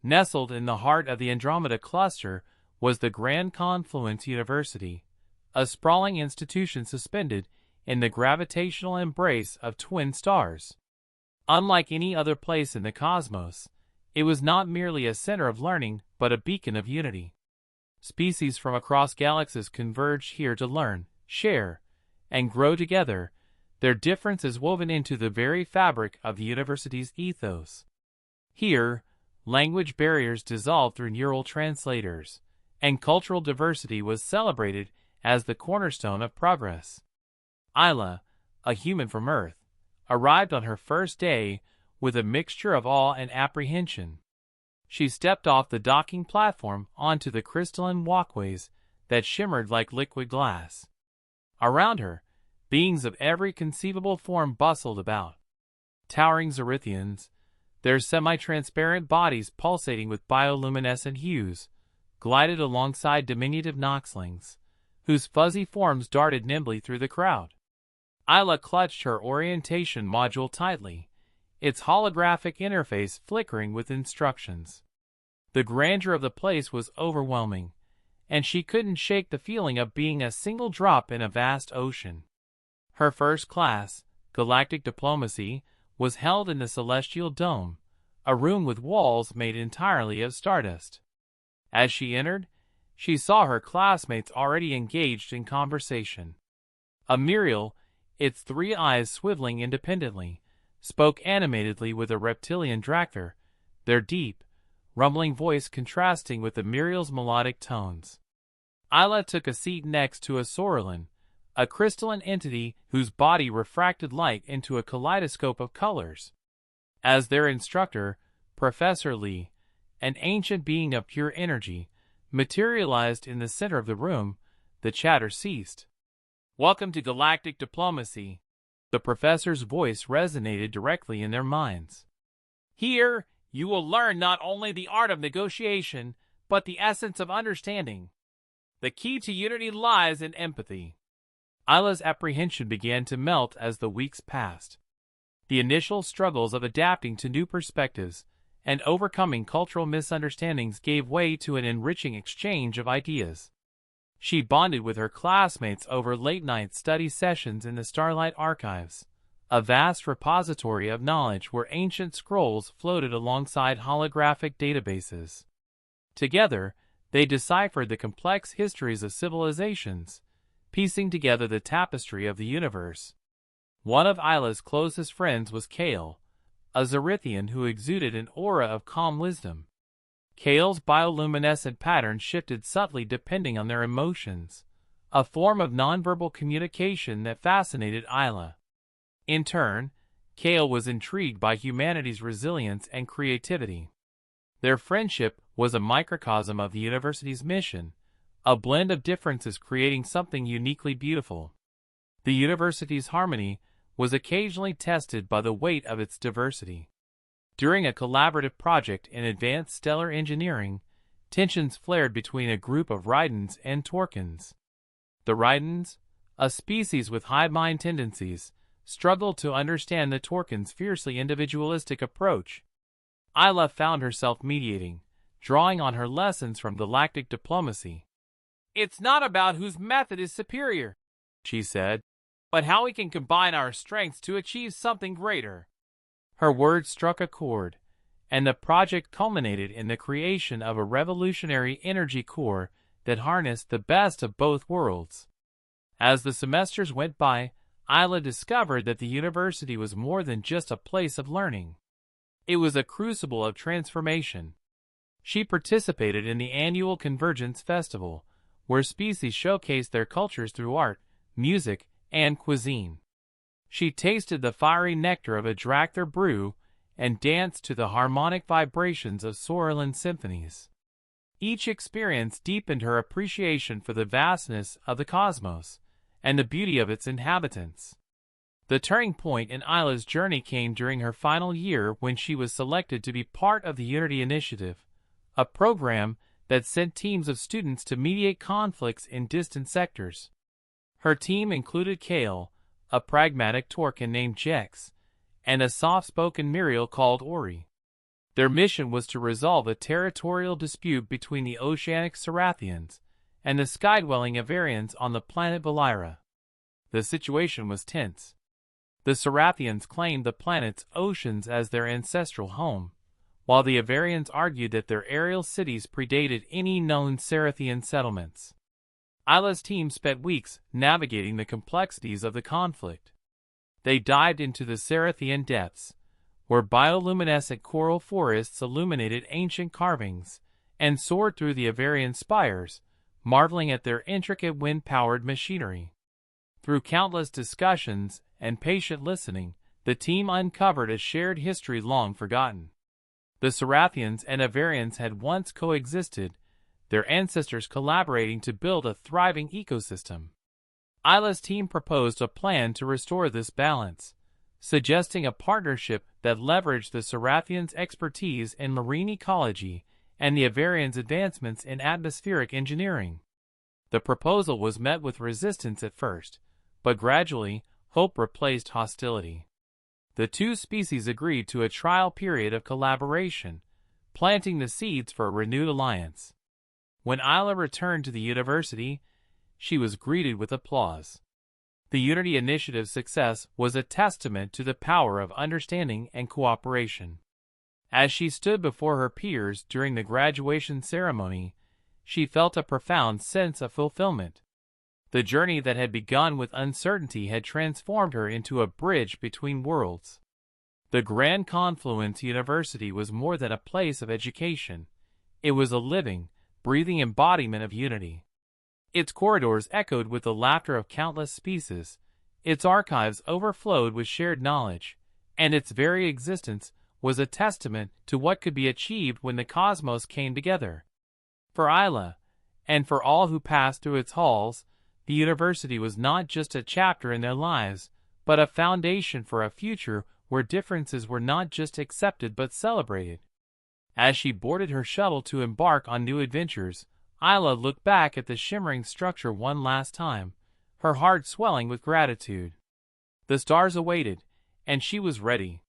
Nestled in the heart of the Andromeda cluster was the Grand Confluence University, a sprawling institution suspended in the gravitational embrace of twin stars. Unlike any other place in the cosmos, it was not merely a center of learning but a beacon of unity. Species from across galaxies converged here to learn, share, and grow together, their differences woven into the very fabric of the university's ethos. Here, language barriers dissolved through neural translators, and cultural diversity was celebrated as the cornerstone of progress. Eila, a human from Earth, arrived on her first day with a mixture of awe and apprehension. She stepped off the docking platform onto the crystalline walkways that shimmered like liquid glass. Around her, beings of every conceivable form bustled about. Towering Zerithians, their semi-transparent bodies pulsating with bioluminescent hues, glided alongside diminutive noxlings, whose fuzzy forms darted nimbly through the crowd. Eila clutched her orientation module tightly, its holographic interface flickering with instructions. The grandeur of the place was overwhelming, and she couldn't shake the feeling of being a single drop in a vast ocean. Her first class, Galactic Diplomacy, was held in the Celestial Dome, a room with walls made entirely of stardust. As she entered, she saw her classmates already engaged in conversation. Muriel, its 3 eyes swiveling independently, spoke animatedly with a reptilian Dracther, their deep, rumbling voice contrasting with the Muriel's melodic tones. Eila took a seat next to a Sorlin, a crystalline entity whose body refracted light into a kaleidoscope of colors. As their instructor, Professor Lee, an ancient being of pure energy, materialized in the center of the room, the chatter ceased. "Welcome to Galactic Diplomacy." The professor's voice resonated directly in their minds. "Here, you will learn not only the art of negotiation, but the essence of understanding. The key to unity lies in empathy." Eila's apprehension began to melt as the weeks passed. The initial struggles of adapting to new perspectives and overcoming cultural misunderstandings gave way to an enriching exchange of ideas. She bonded with her classmates over late-night study sessions in the Starlight Archives, a vast repository of knowledge where ancient scrolls floated alongside holographic databases. Together, they deciphered the complex histories of civilizations, piecing together the tapestry of the universe. One of Eila's closest friends was Kale, a Zerithian who exuded an aura of calm wisdom. Kale's bioluminescent patterns shifted subtly depending on their emotions, a form of nonverbal communication that fascinated Eila. In turn, Kale was intrigued by humanity's resilience and creativity. Their friendship was a microcosm of the university's mission, a blend of differences creating something uniquely beautiful. The university's harmony was occasionally tested by the weight of its diversity. During a collaborative project in advanced stellar engineering, tensions flared between a group of Rydans and Torkins. The Rydans, a species with hive mind tendencies, struggled to understand the Torkins' fiercely individualistic approach. Eila found herself mediating, drawing on her lessons from galactic diplomacy. "It's not about whose method is superior," she said, "but how we can combine our strengths to achieve something greater." Her words struck a chord, and the project culminated in the creation of a revolutionary energy core that harnessed the best of both worlds. As the semesters went by, Eila discovered that the university was more than just a place of learning. It was a crucible of transformation. She participated in the annual Convergence Festival, where species showcased their cultures through art, music, and cuisine. She tasted the fiery nectar of a Dracther brew and danced to the harmonic vibrations of Sorlin symphonies. Each experience deepened her appreciation for the vastness of the cosmos and the beauty of its inhabitants. The turning point in Eila's journey came during her final year when she was selected to be part of the Unity Initiative, a program that sent teams of students to mediate conflicts in distant sectors. Her team included Kale, a pragmatic Torkin named Jex, and a soft-spoken Muriel called Ori. Their mission was to resolve a territorial dispute between the oceanic Sarathians and the sky-dwelling Avarians on the planet Valira. The situation was tense. The Sarathians claimed the planet's oceans as their ancestral home, while the Avarians argued that their aerial cities predated any known Sarathian settlements. Eila's team spent weeks navigating the complexities of the conflict. They dived into the Sarathian depths, where bioluminescent coral forests illuminated ancient carvings, and soared through the Avarian spires, marveling at their intricate wind-powered machinery. Through countless discussions and patient listening, the team uncovered a shared history long forgotten. The Sarathians and Avarians had once coexisted, their ancestors collaborating to build a thriving ecosystem. Eila's team proposed a plan to restore this balance, suggesting a partnership that leveraged the Sarathians' expertise in marine ecology and the Avarians' advancements in atmospheric engineering. The proposal was met with resistance at first, but gradually, hope replaced hostility. The two species agreed to a trial period of collaboration, planting the seeds for a renewed alliance. When Eila returned to the university, she was greeted with applause. The Unity Initiative's success was a testament to the power of understanding and cooperation. As she stood before her peers during the graduation ceremony, she felt a profound sense of fulfillment. The journey that had begun with uncertainty had transformed her into a bridge between worlds. The Grand Confluence University was more than a place of education. It was a living, breathing embodiment of unity. Its corridors echoed with the laughter of countless species, its archives overflowed with shared knowledge, and its very existence was a testament to what could be achieved when the cosmos came together. For Eila, and for all who passed through its halls, the university was not just a chapter in their lives, but a foundation for a future where differences were not just accepted but celebrated. As she boarded her shuttle to embark on new adventures, Eila looked back at the shimmering structure one last time, her heart swelling with gratitude. The stars awaited, and she was ready.